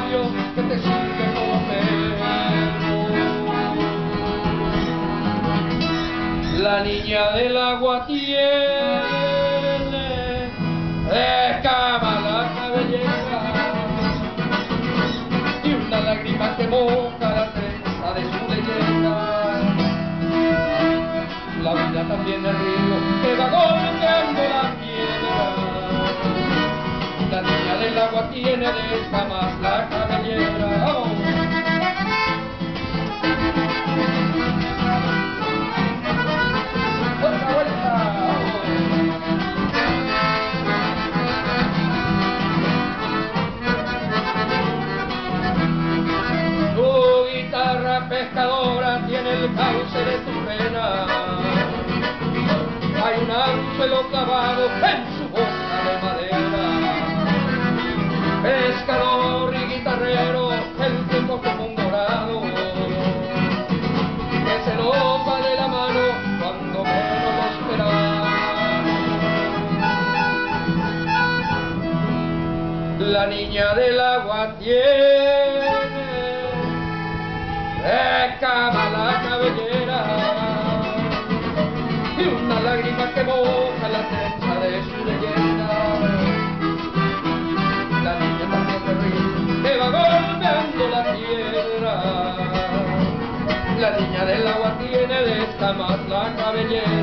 novio que te sirve como perro. La niña del agua tiene escama la cabellera y una lágrima que moja la trenza de su leyenda. La vida también es río que va golpeando la piedra. La niña del agua tiene de escamas la cabellera. ¡Oh! ¡Otra vuelta! Tu guitarra pescadora tiene el cauce de tu pena. Hay un anzuelo clavado en su boca de madera. Pescador y guitarrero, el tiempo como un dorado que se nos va de la mano cuando menos lo esperamos. La niña del agua tiene escama la cabellera y una lágrima que moja la trenza de su leyenda. La niña también se ríe, que va golpeando la piedra. La niña del agua tiene de escamas la cabellera.